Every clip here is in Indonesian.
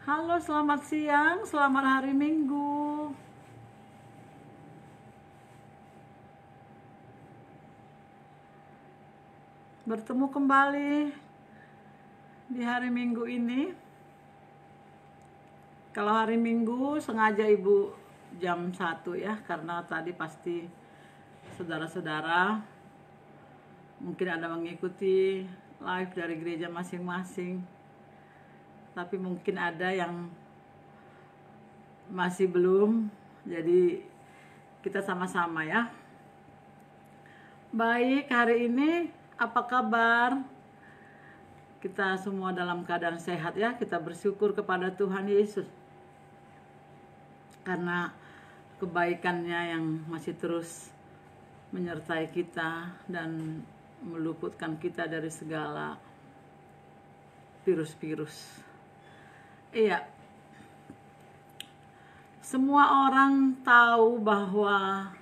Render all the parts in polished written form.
Halo, selamat siang, selamat hari Minggu. Bertemu kembali di hari Minggu ini. Kalau hari Minggu sengaja Ibu jam 1 ya, karena tadi pasti saudara-saudara mungkin ada mengikuti live dari gereja masing-masing. Tapi mungkin ada yang masih belum, jadi kita sama-sama ya. Baik, hari ini apa kabar? Kita semua dalam keadaan sehat ya. Kita bersyukur kepada Tuhan Yesus karena kebaikannya yang masih terus menyertai kita dan meluputkan kita dari segala virus-virus. Iya, semua orang tahu bahwa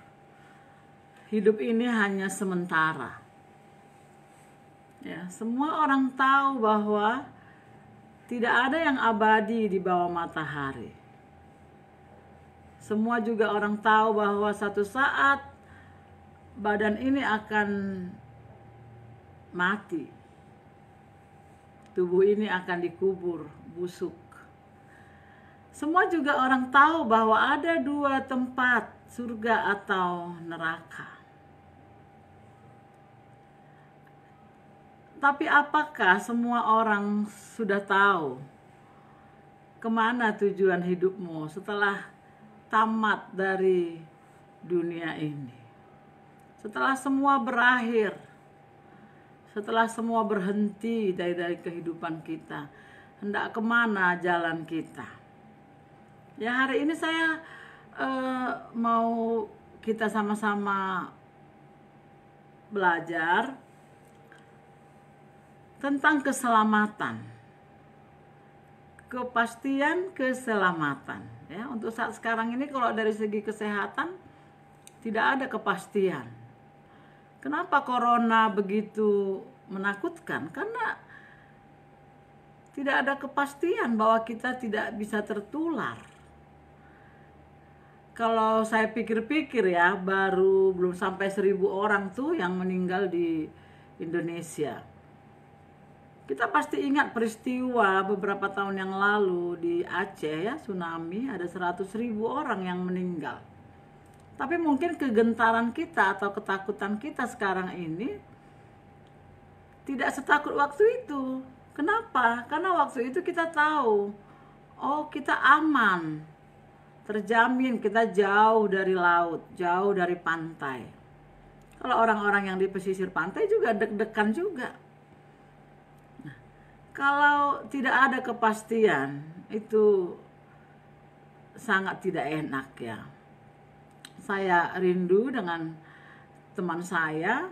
hidup ini hanya sementara. Ya, semua orang tahu bahwa tidak ada yang abadi di bawah matahari. Semua juga orang tahu bahwa satu saat badan ini akan mati. Tubuh ini akan dikubur, busuk. Semua juga orang tahu bahwa ada dua tempat, surga atau neraka. Tapi apakah semua orang sudah tahu kemana tujuan hidupmu setelah tamat dari dunia ini? Setelah semua berakhir, setelah semua berhenti dari kehidupan kita, hendak kemana jalan kita? Ya, hari ini saya mau kita sama-sama belajar tentang keselamatan, kepastian keselamatan. Ya, untuk saat sekarang ini kalau dari segi kesehatan tidak ada kepastian. Kenapa corona begitu menakutkan? Karena tidak ada kepastian bahwa kita tidak bisa tertular. Kalau saya pikir-pikir ya, baru belum sampai 1.000 orang tuh yang meninggal di Indonesia. Kita pasti ingat peristiwa beberapa tahun yang lalu di Aceh ya, tsunami, ada 100.000 orang yang meninggal. Tapi mungkin kegentaran kita atau ketakutan kita sekarang ini tidak setakut waktu itu. Kenapa? Karena waktu itu kita tahu, oh kita aman, terjamin, kita jauh dari laut, jauh dari pantai. Kalau orang-orang yang di pesisir pantai juga deg-degan juga. Nah, kalau tidak ada kepastian, itu sangat tidak enak ya. Saya rindu dengan teman saya,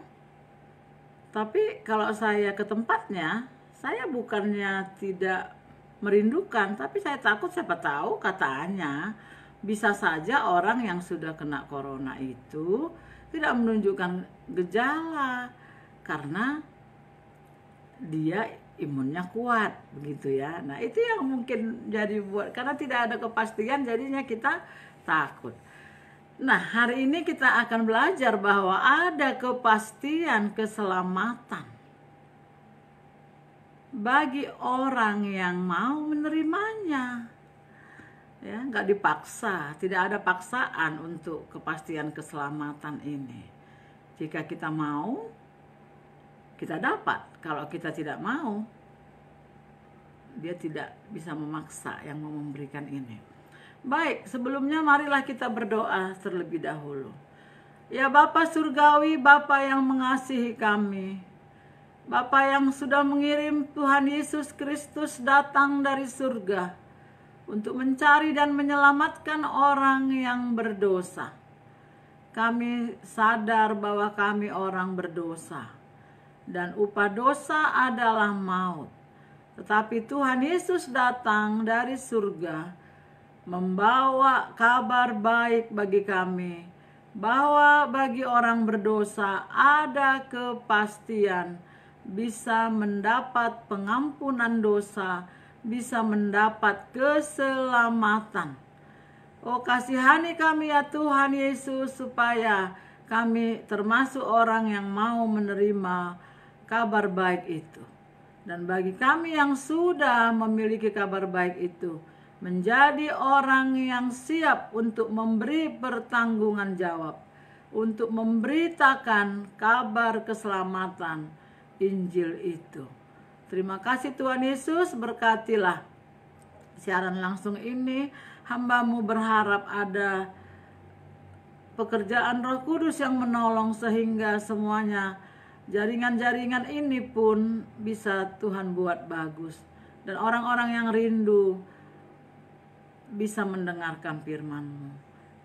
tapi kalau saya ke tempatnya, saya bukannya tidak merindukan, tapi saya takut, siapa tahu katanya bisa saja orang yang sudah kena corona itu tidak menunjukkan gejala karena dia imunnya kuat, begitu ya. Nah, itu yang mungkin jadi buat, karena tidak ada kepastian jadinya kita takut. Nah, hari ini kita akan belajar bahwa ada kepastian keselamatan bagi orang yang mau menerimanya. Ya, nggak dipaksa, tidak ada paksaan untuk kepastian keselamatan ini. Jika kita mau, kita dapat. Kalau kita tidak mau, dia tidak bisa memaksa yang mau memberikan ini. Baik, sebelumnya marilah kita berdoa terlebih dahulu. Ya Bapa Surgawi, Bapa yang mengasihi kami, Bapa yang sudah mengirim Tuhan Yesus Kristus datang dari surga untuk mencari dan menyelamatkan orang yang berdosa. Kami sadar bahwa kami orang berdosa dan upah dosa adalah maut. Tetapi Tuhan Yesus datang dari surga membawa kabar baik bagi kami bahwa bagi orang berdosa ada kepastian bisa mendapat pengampunan dosa bisa mendapat keselamatan. Oh, kasihani kami ya Tuhan Yesus, supaya kami termasuk orang yang mau menerima kabar baik itu. Dan bagi kami yang sudah memiliki kabar baik itu, menjadi orang yang siap untuk memberi pertanggungan jawab, untuk memberitakan kabar keselamatan Injil itu. Terima kasih Tuhan Yesus, berkatilah siaran langsung ini. Hamba-Mu berharap ada pekerjaan Roh Kudus yang menolong sehingga semuanya jaringan-jaringan ini pun bisa Tuhan buat bagus. Dan orang-orang yang rindu bisa mendengarkan firman-Mu.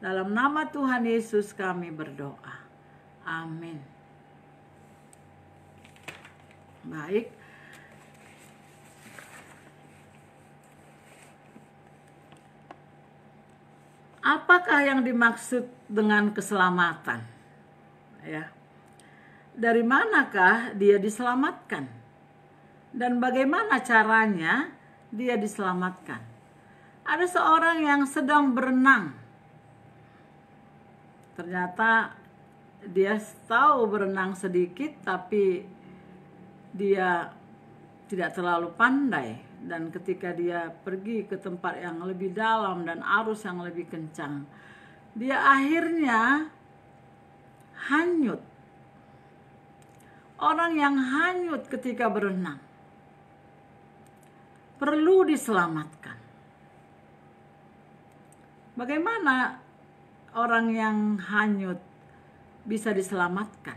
Dalam nama Tuhan Yesus kami berdoa. Amin. Baik. Apakah yang dimaksud dengan keselamatan? Ya. Dari manakah dia diselamatkan? Dan bagaimana caranya dia diselamatkan? Ada seorang yang sedang berenang. Ternyata dia tahu berenang sedikit, tapi dia tidak terlalu pandai. Dan ketika dia pergi ke tempat yang lebih dalam dan arus yang lebih kencang, dia akhirnya hanyut. Orang yang hanyut ketika berenang perlu diselamatkan. Bagaimana orang yang hanyut bisa diselamatkan?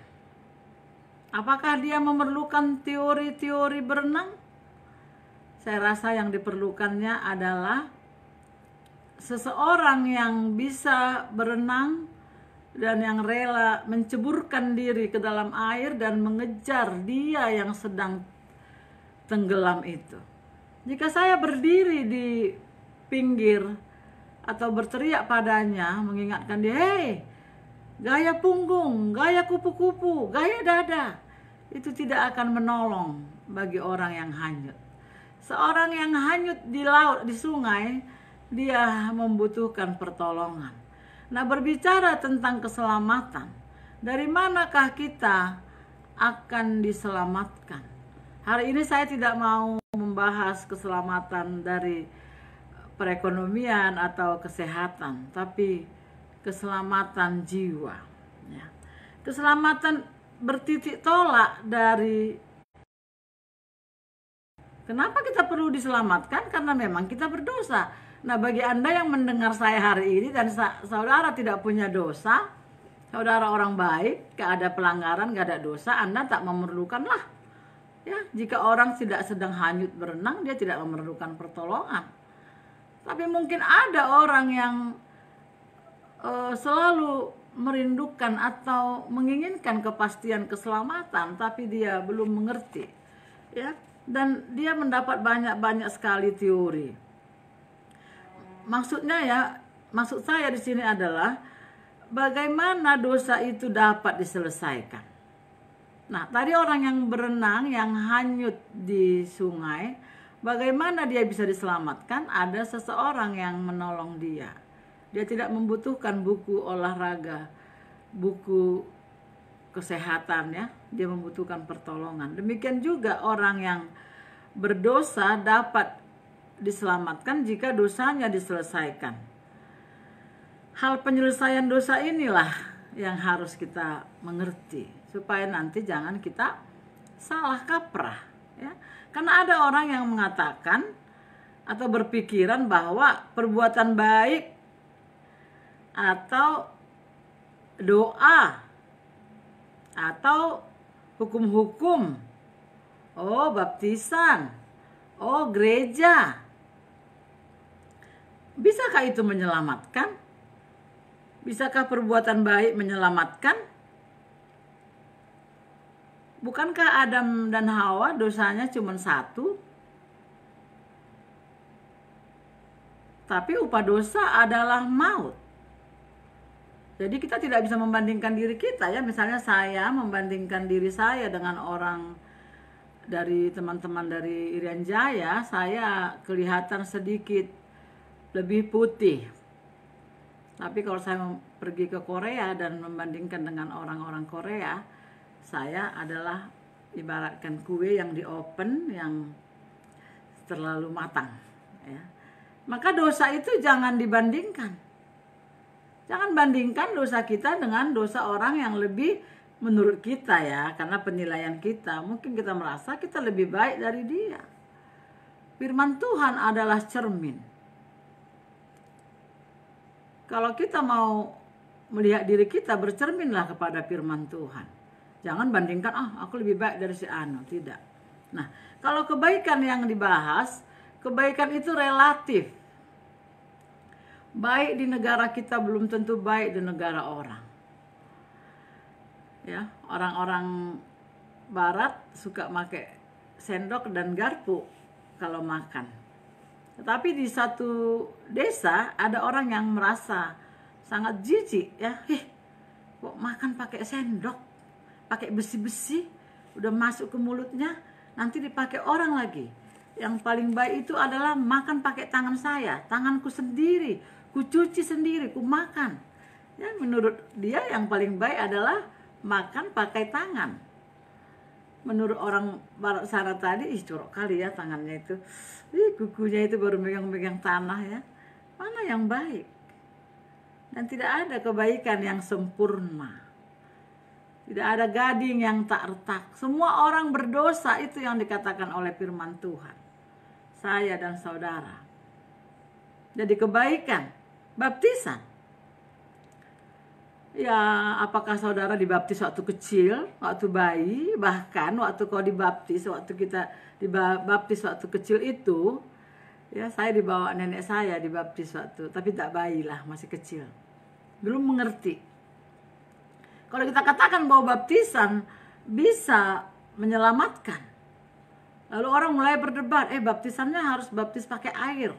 Apakah dia memerlukan teori-teori berenang? Saya rasa yang diperlukannya adalah seseorang yang bisa berenang dan yang rela menceburkan diri ke dalam air dan mengejar dia yang sedang tenggelam itu. Jika saya berdiri di pinggir atau berteriak padanya, mengingatkan dia, "Hei, gaya punggung, gaya kupu-kupu, gaya dada," itu tidak akan menolong bagi orang yang hanyut. Seorang yang hanyut di laut, di sungai, dia membutuhkan pertolongan. Nah, berbicara tentang keselamatan, dari manakah kita akan diselamatkan? Hari ini saya tidak mau membahas keselamatan dari perekonomian atau kesehatan, tapi keselamatan jiwa. Ya. Keselamatan bertitik tolak dari kenapa kita perlu diselamatkan? Karena memang kita berdosa. Nah, bagi Anda yang mendengar saya hari ini dan saudara tidak punya dosa, saudara orang baik, gak ada pelanggaran, gak ada dosa, Anda tak memerlukan lah. Ya, jika orang tidak sedang hanyut berenang, dia tidak memerlukan pertolongan. Tapi mungkin ada orang yang selalu merindukan atau menginginkan kepastian keselamatan, tapi dia belum mengerti. Ya. Dan dia mendapat banyak sekali teori. Maksud saya di sini adalah bagaimana dosa itu dapat diselesaikan. Nah, tadi orang yang berenang, yang hanyut di sungai, bagaimana dia bisa diselamatkan? Ada seseorang yang menolong dia. Dia tidak membutuhkan buku olahraga, buku kesehatan, ya, dia membutuhkan pertolongan. Demikian juga orang yang berdosa dapat diselamatkan jika dosanya diselesaikan. Hal penyelesaian dosa inilah yang harus kita mengerti supaya nanti jangan kita salah kaprah, ya. Karena ada orang yang mengatakan atau berpikiran bahwa perbuatan baik atau doa atau hukum-hukum, baptisan, gereja, bisakah itu menyelamatkan? Bisakah perbuatan baik menyelamatkan? Bukankah Adam dan Hawa dosanya cuma satu? Tapi upah dosa adalah maut. Jadi kita tidak bisa membandingkan diri kita, ya. Misalnya saya membandingkan diri saya dengan orang dari teman-teman dari Irian Jaya, saya kelihatan sedikit lebih putih. Tapi kalau saya pergi ke Korea dan membandingkan dengan orang-orang Korea, saya adalah ibaratkan kue yang di oven yang terlalu matang, ya. Maka dosa itu jangan dibandingkan. Jangan bandingkan dosa kita dengan dosa orang yang lebih menurut kita, ya, karena penilaian kita. Mungkin kita merasa kita lebih baik dari dia. Firman Tuhan adalah cermin. Kalau kita mau melihat diri kita, bercerminlah kepada firman Tuhan. Jangan bandingkan, aku lebih baik dari si Anu. Tidak. Nah, kalau kebaikan yang dibahas, kebaikan itu relatif. Baik di negara kita belum tentu baik di negara orang. Ya, orang-orang barat suka pakai sendok dan garpu kalau makan. Tetapi di satu desa ada orang yang merasa sangat jijik, ya. Kok makan pakai sendok, pakai besi-besi, udah masuk ke mulutnya, nanti dipakai orang lagi. Yang paling baik itu adalah makan pakai tangan saya, tanganku sendiri, ku cuci sendiri, ku makan. Ya, menurut dia yang paling baik adalah makan pakai tangan. Menurut orang barat sana tadi, corok kali ya tangannya itu. Kukunya itu baru megang-megang tanah, ya. Mana yang baik? Dan tidak ada kebaikan yang sempurna. Tidak ada gading yang tak retak. Semua orang berdosa, itu yang dikatakan oleh firman Tuhan. Saya dan saudara. Jadi kebaikan, baptisan. Ya, apakah saudara dibaptis waktu kecil, waktu bayi, bahkan waktu kau dibaptis, waktu kita dibaptis waktu kecil itu, ya, saya dibawa nenek saya dibaptis waktu, tapi tak bayi lah, masih kecil, belum mengerti. Kalau kita katakan bahwa baptisan bisa menyelamatkan, lalu orang mulai berdebat, baptisannya harus baptis pakai air.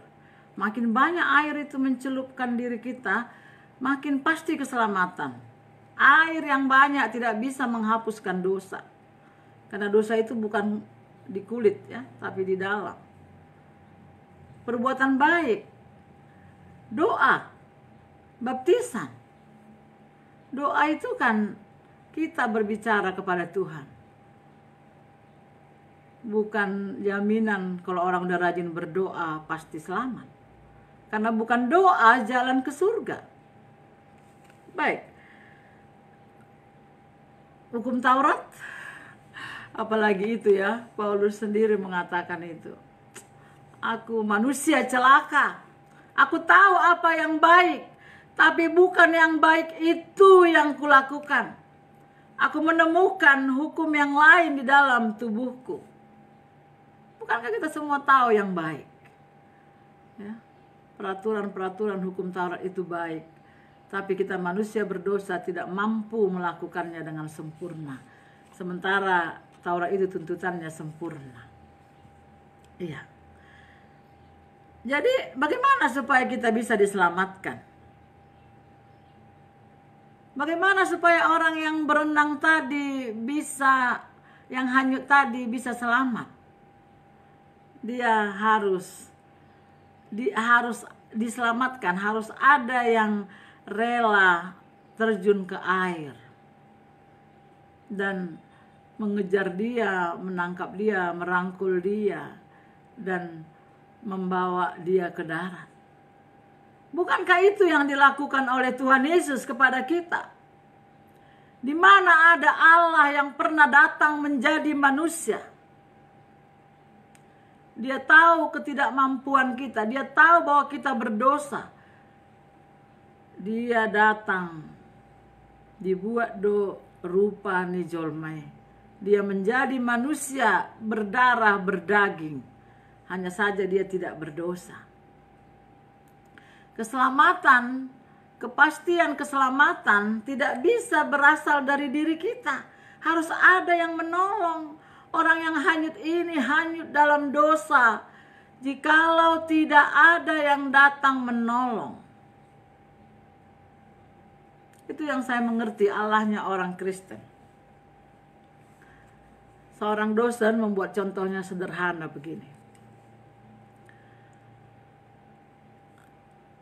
Makin banyak air itu mencelupkan diri kita, makin pasti keselamatan. Air yang banyak tidak bisa menghapuskan dosa. Karena dosa itu bukan di kulit, ya, tapi di dalam. Perbuatan baik, doa, baptisan. Doa itu kan kita berbicara kepada Tuhan. Bukan jaminan kalau orang udah rajin berdoa pasti selamat. Karena bukan doa jalan ke surga. Baik. Hukum Taurat, apalagi itu, ya, Paulus sendiri mengatakan itu. Aku manusia celaka. Aku tahu apa yang baik, tapi bukan yang baik itu yang kulakukan. Aku menemukan hukum yang lain di dalam tubuhku. Bukankah kita semua tahu yang baik? Ya, peraturan-peraturan hukum Taurat itu baik. Tapi kita manusia berdosa tidak mampu melakukannya dengan sempurna. Sementara Taurat itu tuntutannya sempurna. Iya. Jadi bagaimana supaya kita bisa diselamatkan? Bagaimana supaya orang yang berenang tadi bisa, yang hanyut tadi bisa selamat? Dia harus diselamatkan, harus ada yang rela terjun ke air dan mengejar dia, menangkap dia, merangkul dia, dan membawa dia ke darat. Bukankah itu yang dilakukan oleh Tuhan Yesus kepada kita? Di mana ada Allah yang pernah datang menjadi manusia. Dia tahu ketidakmampuan kita, dia tahu bahwa kita berdosa. Dia datang, dibuat rupa nijolmai. Dia menjadi manusia berdarah berdaging. Hanya saja dia tidak berdosa. Keselamatan, kepastian keselamatan tidak bisa berasal dari diri kita. Harus ada yang menolong. Orang yang hanyut ini hanyut dalam dosa. Jikalau tidak ada yang datang menolong. Itu yang saya mengerti Allahnya orang Kristen. Seorang dosen membuat contohnya sederhana begini.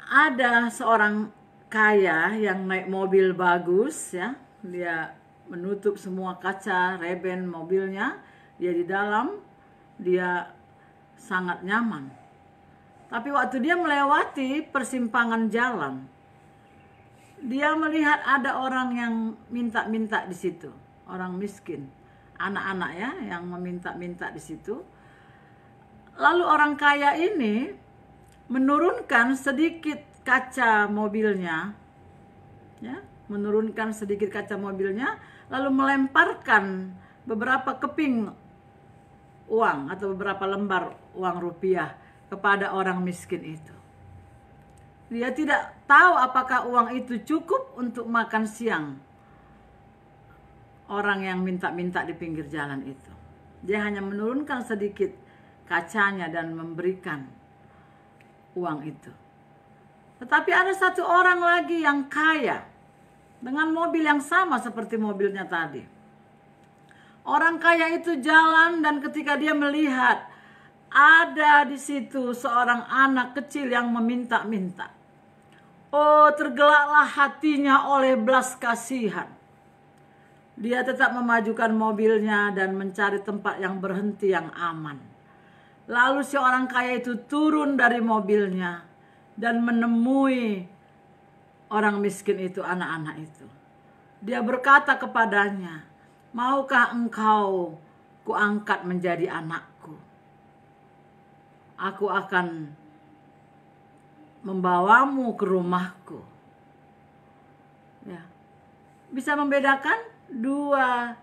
Ada seorang kaya yang naik mobil bagus ya. Dia menutup semua kaca reben mobilnya. Dia di dalam, dia sangat nyaman. Tapi waktu dia melewati persimpangan jalan, dia melihat ada orang yang minta-minta di situ, orang miskin, anak-anak ya yang meminta-minta di situ. Lalu orang kaya ini menurunkan sedikit kaca mobilnya, ya, menurunkan sedikit kaca mobilnya, lalu melemparkan beberapa keping uang atau beberapa lembar uang rupiah kepada orang miskin itu. Dia tidak tahu apakah uang itu cukup untuk makan siang orang yang minta-minta di pinggir jalan itu. Dia hanya menurunkan sedikit kacanya dan memberikan uang itu. Tetapi ada satu orang lagi yang kaya dengan mobil yang sama seperti mobilnya tadi. Orang kaya itu jalan dan ketika dia melihat ada di situ seorang anak kecil yang meminta-minta. Oh, tergeraklah hatinya oleh belas kasihan. Dia tetap memajukan mobilnya dan mencari tempat yang berhenti yang aman. Lalu si orang kaya itu turun dari mobilnya dan menemui orang miskin itu, anak-anak itu. Dia berkata kepadanya, "Maukah engkau kuangkat menjadi anakku? Aku akan membawamu ke rumahku." Ya. Bisa membedakan dua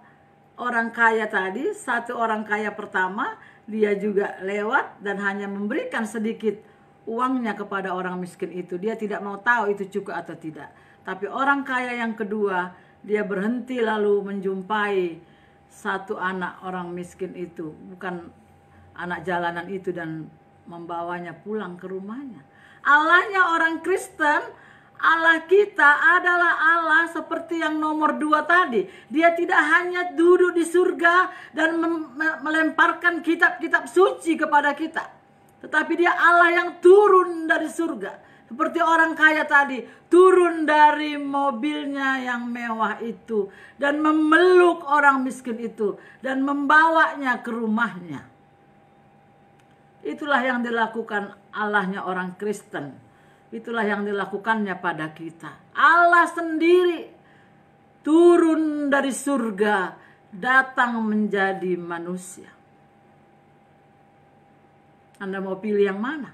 orang kaya tadi. Satu orang kaya pertama, dia juga lewat dan hanya memberikan sedikit uangnya kepada orang miskin itu. Dia tidak mau tahu itu cukup atau tidak. Tapi orang kaya yang kedua, dia berhenti lalu menjumpai satu anak orang miskin itu, bukan anak jalanan itu, dan membawanya pulang ke rumahnya. Allahnya orang Kristen, Allah kita adalah Allah seperti yang nomor 2 tadi. Dia tidak hanya duduk di surga dan melemparkan kitab-kitab suci kepada kita, tetapi dia Allah yang turun dari surga. Seperti orang kaya tadi, turun dari mobilnya yang mewah itu dan memeluk orang miskin itu dan membawanya ke rumahnya. Itulah yang dilakukan Allahnya orang Kristen. Itulah yang dilakukannya pada kita. Allah sendiri turun dari surga, datang menjadi manusia. Anda mau pilih yang mana?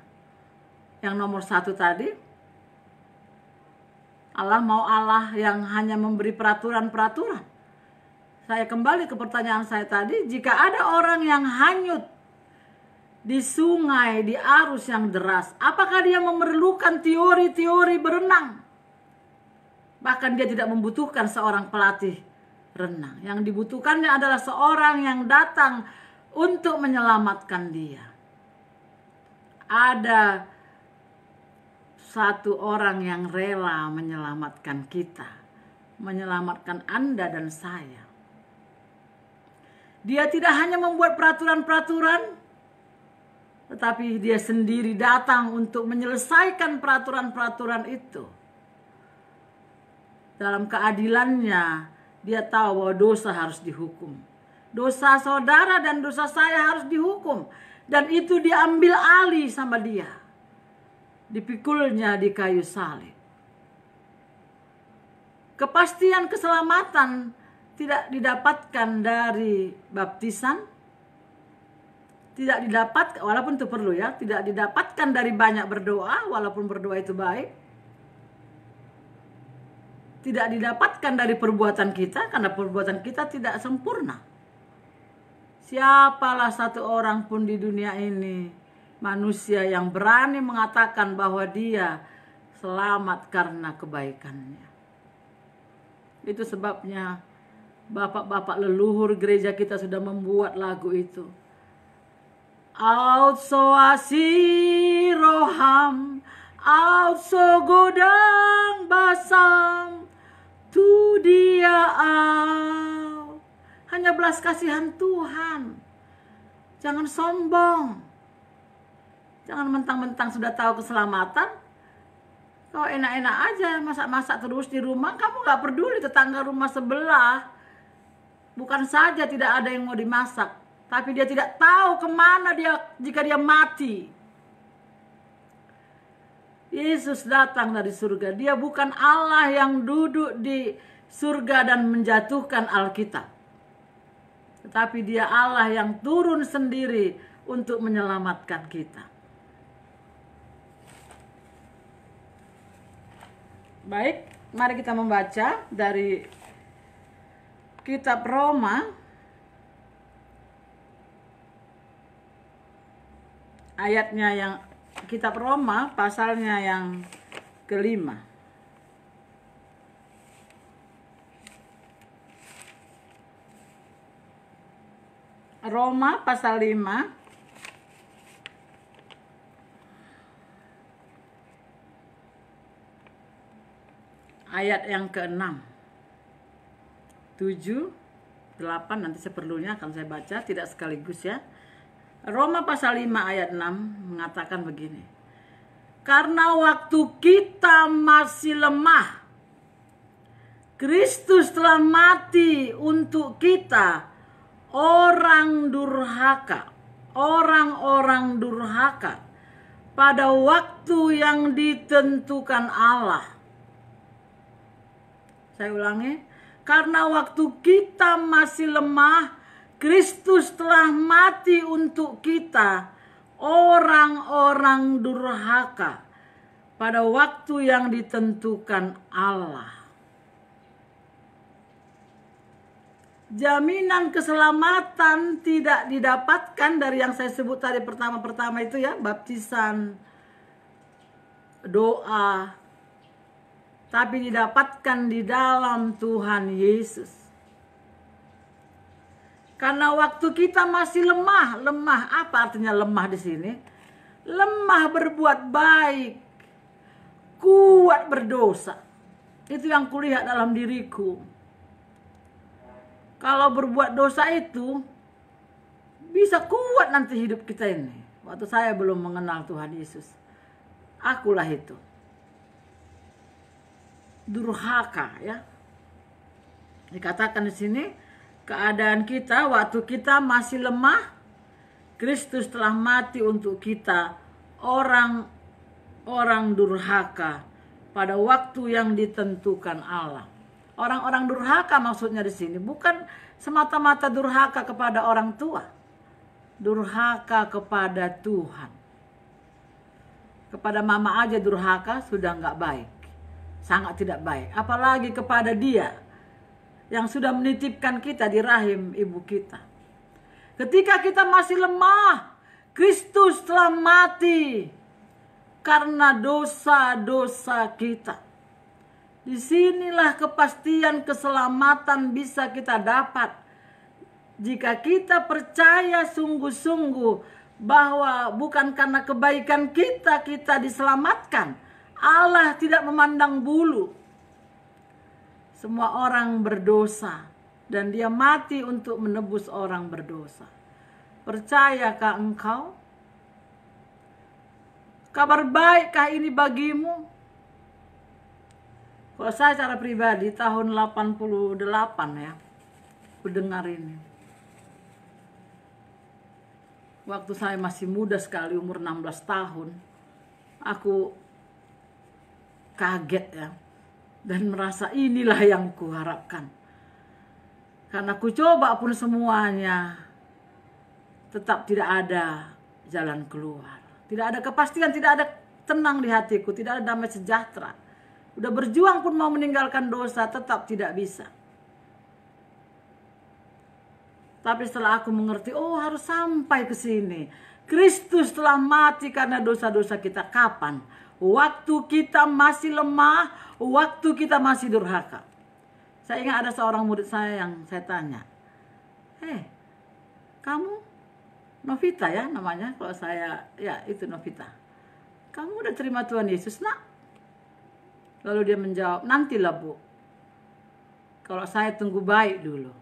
Yang nomor 1 tadi? Allah mau Allah yang hanya memberi peraturan-peraturan? Saya kembali ke pertanyaan saya tadi. Jika ada orang yang hanyut di sungai, di arus yang deras, apakah dia memerlukan teori-teori berenang? Bahkan dia tidak membutuhkan seorang pelatih renang. Yang dibutuhkannya adalah seorang yang datang untuk menyelamatkan dia. Ada satu orang yang rela menyelamatkan kita, menyelamatkan Anda dan saya. Dia tidak hanya membuat peraturan-peraturan, tetapi dia sendiri datang untuk menyelesaikan peraturan-peraturan itu. Dalam keadilannya, dia tahu bahwa dosa harus dihukum. Dosa saudara dan dosa saya harus dihukum. Dan itu diambil alih sama dia. Dipikulnya di kayu salib. Kepastian keselamatan tidak didapatkan dari baptisan. Tidak didapatkan, walaupun itu perlu ya, tidak didapatkan dari banyak berdoa, walaupun berdoa itu baik. Tidak didapatkan dari perbuatan kita, karena perbuatan kita tidak sempurna. Siapalah satu orang pun di dunia ini, manusia yang berani mengatakan bahwa dia selamat karena kebaikannya. Itu sebabnya bapak-bapak leluhur gereja kita sudah membuat lagu itu. Aut so asiroham, aut so godang basam, tu dia au. Hanya belas kasihan Tuhan. Jangan sombong. Jangan mentang-mentang sudah tahu keselamatan, kau enak-enak aja masak-masak terus di rumah. Kamu gak peduli tetangga rumah sebelah. Bukan saja tidak ada yang mau dimasak, tapi dia tidak tahu kemana dia jika dia mati. Yesus datang dari surga. Dia bukan Allah yang duduk di surga dan menjatuhkan Alkitab. Tetapi dia Allah yang turun sendiri untuk menyelamatkan kita. Baik, mari kita membaca dari kitab Roma ayatnya yang kitab Roma pasalnya yang ke-5. Roma pasal 5 ayat yang ke-6, 7, 8, nanti seperlunya akan saya baca, tidak sekaligus ya. Roma pasal 5 ayat 6 mengatakan begini. Karena waktu kita masih lemah, Kristus telah mati untuk kita, orang durhaka, orang-orang durhaka, pada waktu yang ditentukan Allah. Saya ulangi, karena waktu kita masih lemah, Kristus telah mati untuk kita, orang-orang durhaka, pada waktu yang ditentukan Allah. Jaminan keselamatan tidak didapatkan dari yang saya sebut tadi pertama-pertama itu ya, baptisan, doa, tapi didapatkan di dalam Tuhan Yesus. Karena waktu kita masih lemah, apa artinya lemah di sini? Lemah berbuat baik, kuat berdosa. Itu yang kulihat dalam diriku. Kalau berbuat dosa itu bisa kuat nanti hidup kita ini. Waktu saya belum mengenal Tuhan Yesus, akulah itu. Durhaka ya. Dikatakan di sini keadaan kita waktu kita masih lemah, Kristus telah mati untuk kita, orang-orang durhaka, pada waktu yang ditentukan Allah. Orang-orang durhaka maksudnya di sini bukan semata-mata durhaka kepada orang tua, durhaka kepada Tuhan. Kepada mama aja durhaka sudah nggak baik. Sangat tidak baik, apalagi kepada Dia yang sudah menitipkan kita di rahim ibu kita. Ketika kita masih lemah, Kristus telah mati karena dosa-dosa kita. Disinilah kepastian keselamatan bisa kita dapat jika kita percaya sungguh-sungguh bahwa bukan karena kebaikan kita diselamatkan. Allah tidak memandang bulu. Semua orang berdosa dan Dia mati untuk menebus orang berdosa. Percayakah engkau? Kabar baikkah ini bagimu? Kalau saya secara pribadi tahun 88 ya, aku dengar ini. Waktu saya masih muda sekali, umur 16 tahun, aku kaget ya, dan merasa inilah yang kuharapkan. Karena ku coba pun semuanya, tetap tidak ada jalan keluar. Tidak ada kepastian, tidak ada tenang di hatiku, tidak ada damai sejahtera. Udah berjuang pun mau meninggalkan dosa, tetap tidak bisa. Tapi setelah aku mengerti, oh harus sampai ke sini. Kristus telah mati karena dosa-dosa kita. Kapan? Waktu kita masih lemah, waktu kita masih durhaka. Saya ingat ada seorang murid saya yang saya tanya, kamu Novita ya namanya, kalau saya, ya itu Novita. Kamu udah terima Tuhan Yesus nak? Lalu dia menjawab, nantilah Bu. Kalau saya tunggu baik dulu.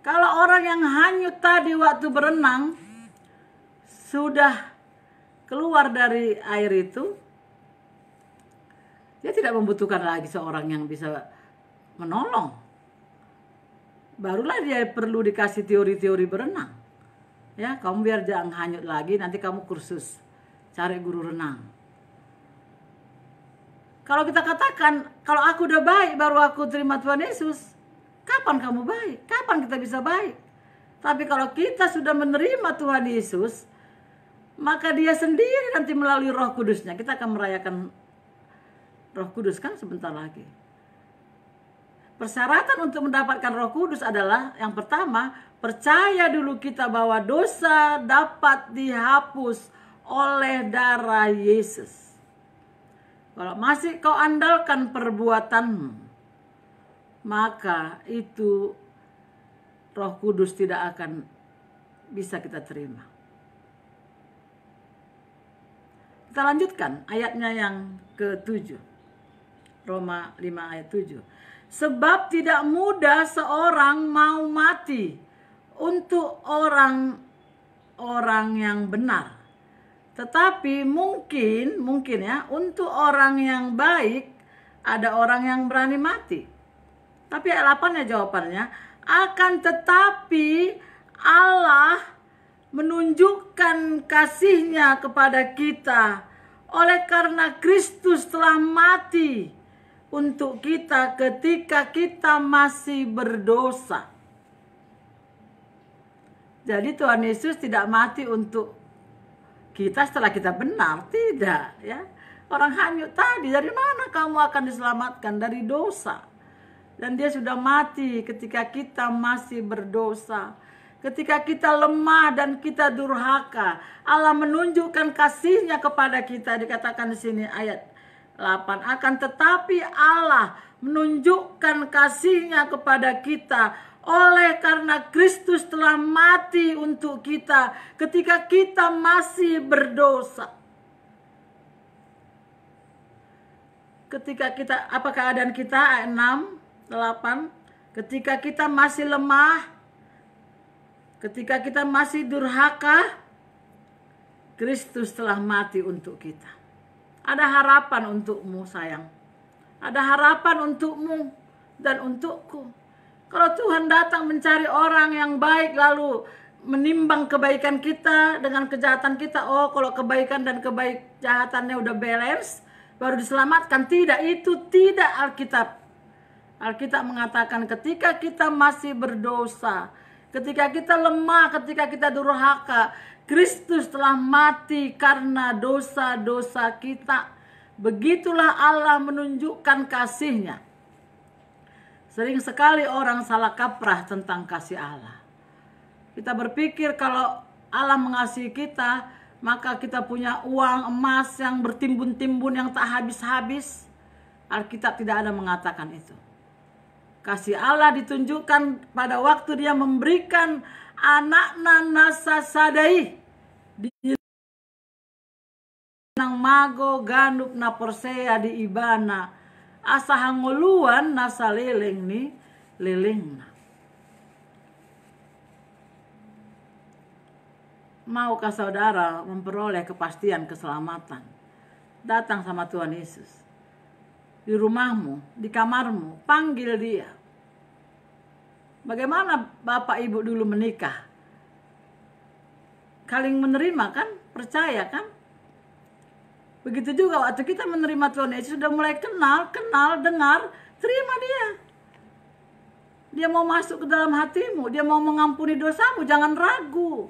Kalau orang yang hanyut tadi waktu berenang sudah keluar dari air itu, dia tidak membutuhkan lagi seorang yang bisa menolong. Barulah dia perlu dikasih teori-teori berenang. Ya, kamu biar jangan hanyut lagi, nanti kamu kursus cari guru renang. Kalau kita katakan, kalau aku udah baik baru aku terima Tuhan Yesus, kapan kamu baik? Kapan kita bisa baik? Tapi kalau kita sudah menerima Tuhan Yesus, maka dia sendiri nanti melalui Roh Kudusnya. Kita akan merayakan Roh Kudus kan sebentar lagi. Persyaratan untuk mendapatkan Roh Kudus adalah yang pertama, percaya dulu kita bahwa dosa dapat dihapus oleh darah Yesus. Kalau masih kau andalkan perbuatanmu, maka itu Roh Kudus tidak akan bisa kita terima. Kita lanjutkan ayatnya yang ke-7. Roma 5 ayat 7. Sebab tidak mudah seorang mau mati untuk orang yang benar. Tetapi mungkin ya untuk orang yang baik ada orang yang berani mati. Tapi ayat 8 ya jawabannya, akan tetapi Allah menunjukkan kasih-Nya kepada kita oleh karena Kristus telah mati untuk kita ketika kita masih berdosa. Jadi Tuhan Yesus tidak mati untuk kita setelah kita benar, tidak ya. Orang hanyut tadi, dari mana kamu akan diselamatkan? Dari dosa. Dan dia sudah mati ketika kita masih berdosa. Ketika kita lemah dan kita durhaka, Allah menunjukkan kasih-Nya kepada kita. Dikatakan di sini ayat 8, akan tetapi Allah menunjukkan kasih-Nya kepada kita oleh karena Kristus telah mati untuk kita ketika kita masih berdosa. Ketika kita, apa keadaan kita? Ayat 6, 8. Ketika kita masih lemah, ketika kita masih durhaka, Kristus telah mati untuk kita. Ada harapan untukmu sayang. Ada harapan untukmu dan untukku. Kalau Tuhan datang mencari orang yang baik lalu menimbang kebaikan kita dengan kejahatan kita, oh kalau kebaikan dan kejahatannya udah balance baru diselamatkan. Tidak, itu tidak Alkitab. Alkitab mengatakan ketika kita masih berdosa, ketika kita lemah, ketika kita durhaka, Kristus telah mati karena dosa-dosa kita. Begitulah Allah menunjukkan kasih-Nya. Sering sekali orang salah kaprah tentang kasih Allah. Kita berpikir kalau Allah mengasihi kita, maka kita punya uang emas yang bertimbun-timbun yang tak habis-habis. Alkitab tidak ada mengatakan itu. Kasih Allah ditunjukkan pada waktu Dia memberikan anakna nasasadai di nang mago ganup na porsea di ibana asa hanguluan nasa leleng ni lelengna. Maukah saudara memperoleh kepastian keselamatan? Datang sama Tuhan Yesus. Di rumahmu, di kamarmu, panggil Dia. Bagaimana Bapak Ibu dulu menikah? Saling menerima kan? Percaya kan? Begitu juga waktu kita menerima Tuhan Yesus, sudah mulai kenal, dengar, terima Dia. Dia mau masuk ke dalam hatimu, Dia mau mengampuni dosamu, jangan ragu.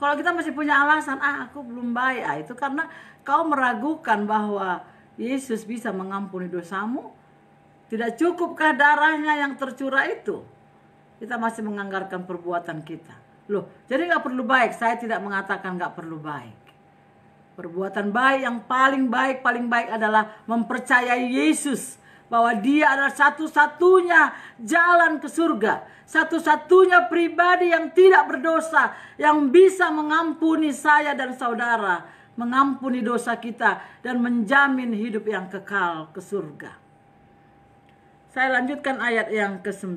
Kalau kita masih punya alasan, aku belum baik, itu karena kau meragukan bahwa Yesus bisa mengampuni dosamu. Tidak cukupkah darahnya yang tercurah itu? Kita masih menganggarkan perbuatan kita. Loh, jadi gak perlu baik. Saya tidak mengatakan gak perlu baik. Perbuatan baik yang paling baik adalah mempercayai Yesus. Bahwa Dia adalah satu-satunya jalan ke surga. Satu-satunya pribadi yang tidak berdosa. Yang bisa mengampuni saya dan saudara. Mengampuni dosa kita. Dan menjamin hidup yang kekal ke surga. Saya lanjutkan ayat yang ke-9.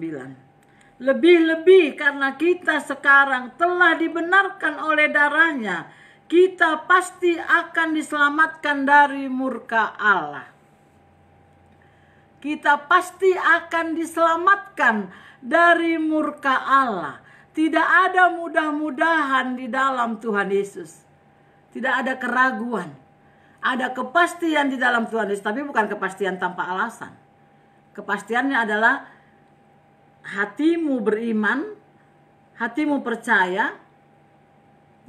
Lebih-lebih karena kita sekarang telah dibenarkan oleh darahnya, kita pasti akan diselamatkan dari murka Allah. Kita pasti akan diselamatkan dari murka Allah. Tidak ada mudah-mudahan di dalam Tuhan Yesus. Tidak ada keraguan. Ada kepastian di dalam Tuhan Yesus, tapi bukan kepastian tanpa alasan. Kepastiannya adalah hatimu beriman, hatimu percaya,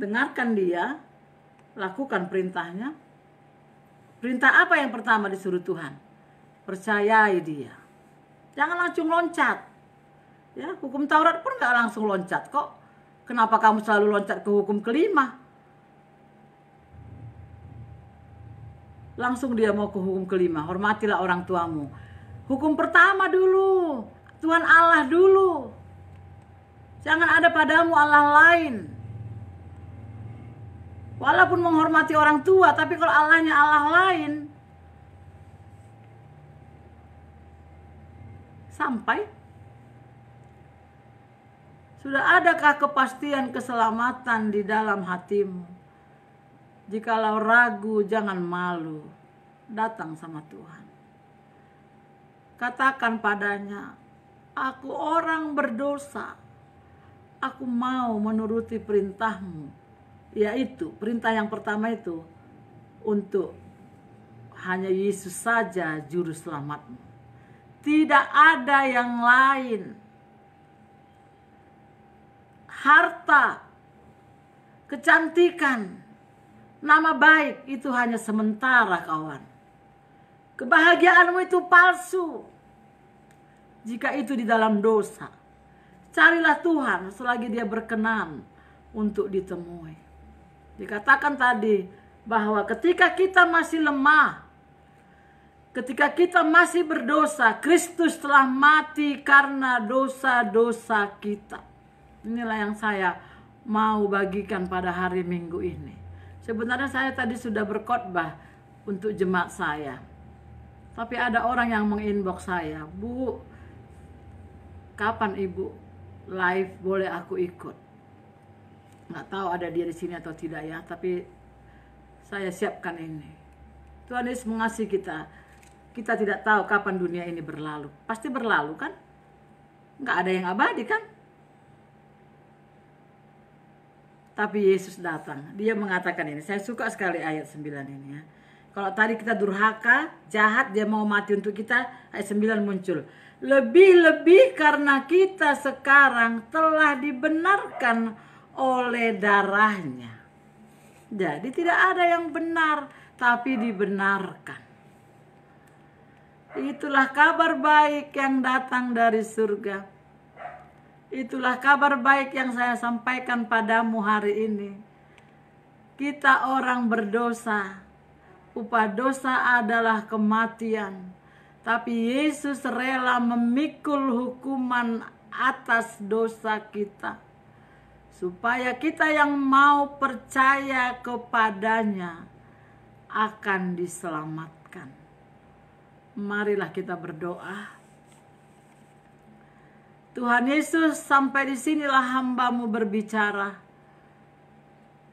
dengarkan Dia, lakukan perintahnya. Perintah apa yang pertama disuruh Tuhan? Percayai Dia. Jangan langsung loncat. Ya, hukum Taurat pun gak langsung loncat kok. Kenapa kamu selalu loncat ke hukum kelima? Langsung dia mau ke hukum kelima. Hormatilah orang tuamu. Hukum pertama dulu. Tuhan Allah dulu. Jangan ada padamu Allah lain. Walaupun menghormati orang tua, tapi kalau Allahnya Allah lain, sampai sudah adakah kepastian keselamatan di dalam hatimu? Jikalau ragu, jangan malu, datang sama Tuhan. Katakan padanya, aku orang berdosa, aku mau menuruti perintahmu. Yaitu, perintah yang pertama itu, untuk hanya Yesus saja juru selamatmu. Tidak ada yang lain. Harta, kecantikan, nama baik itu hanya sementara, kawan. Kebahagiaanmu itu palsu jika itu di dalam dosa. Carilah Tuhan selagi Dia berkenan untuk ditemui. Dikatakan tadi bahwa ketika kita masih lemah, ketika kita masih berdosa, Kristus telah mati karena dosa-dosa kita. Inilah yang saya mau bagikan pada hari Minggu ini. Sebenarnya saya tadi sudah berkhotbah untuk jemaat saya. Tapi ada orang yang menginbox saya, Bu, kapan Ibu live boleh aku ikut? Nggak tahu ada dia di sini atau tidak ya, tapi saya siapkan ini. Tuhan Yesus mengasihi kita. Kita tidak tahu kapan dunia ini berlalu. Pasti berlalu kan? Nggak ada yang abadi kan? Tapi Yesus datang. Dia mengatakan ini. Saya suka sekali ayat 9 ini ya. Kalau tadi kita durhaka, jahat, dia mau mati untuk kita, ayat 9 muncul. Lebih-lebih karena kita sekarang telah dibenarkan oleh darahnya. Jadi tidak ada yang benar, tapi dibenarkan. Itulah kabar baik yang datang dari surga. Itulah kabar baik yang saya sampaikan padamu hari ini. Kita orang berdosa. Upah dosa adalah kematian. Tapi Yesus rela memikul hukuman atas dosa kita. Supaya kita yang mau percaya kepadanya akan diselamatkan. Marilah kita berdoa. Tuhan Yesus, sampai di sinilah hamba-Mu berbicara.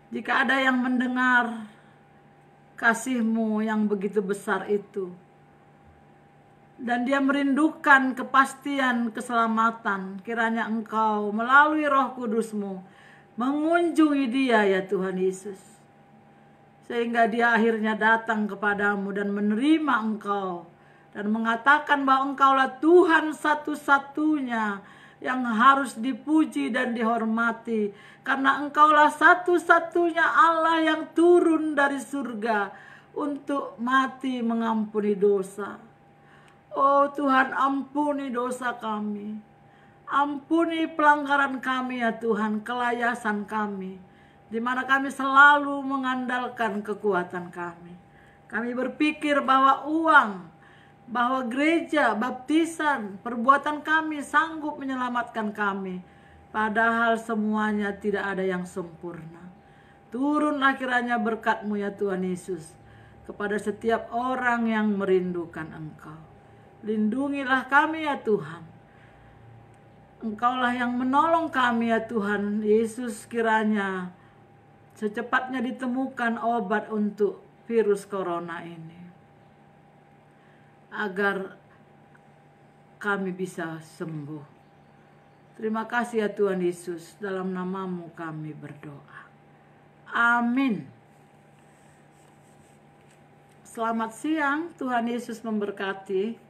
Jika ada yang mendengar kasih-Mu yang begitu besar itu, dan dia merindukan kepastian keselamatan, kiranya Engkau melalui Roh Kudus-Mu mengunjungi dia ya Tuhan Yesus. Sehingga dia akhirnya datang kepadamu dan menerima Engkau. Dan mengatakan bahwa Engkaulah Tuhan satu-satunya yang harus dipuji dan dihormati. Karena Engkaulah satu-satunya Allah yang turun dari surga untuk mati mengampuni dosa. Oh Tuhan, ampuni dosa kami. Ampuni pelanggaran kami ya Tuhan, kelayasan kami. Di mana kami selalu mengandalkan kekuatan kami. Kami berpikir bahwa uang, bahwa gereja, baptisan, perbuatan kami sanggup menyelamatkan kami. Padahal semuanya tidak ada yang sempurna. Turunlah kiranya berkat-Mu ya Tuhan Yesus kepada setiap orang yang merindukan Engkau. Lindungilah kami ya Tuhan. Engkaulah yang menolong kami ya Tuhan Yesus, kiranya secepatnya ditemukan obat untuk virus corona ini, agar kami bisa sembuh. Terima kasih ya Tuhan Yesus, dalam namamu kami berdoa. Amin. Selamat siang, Tuhan Yesus memberkati.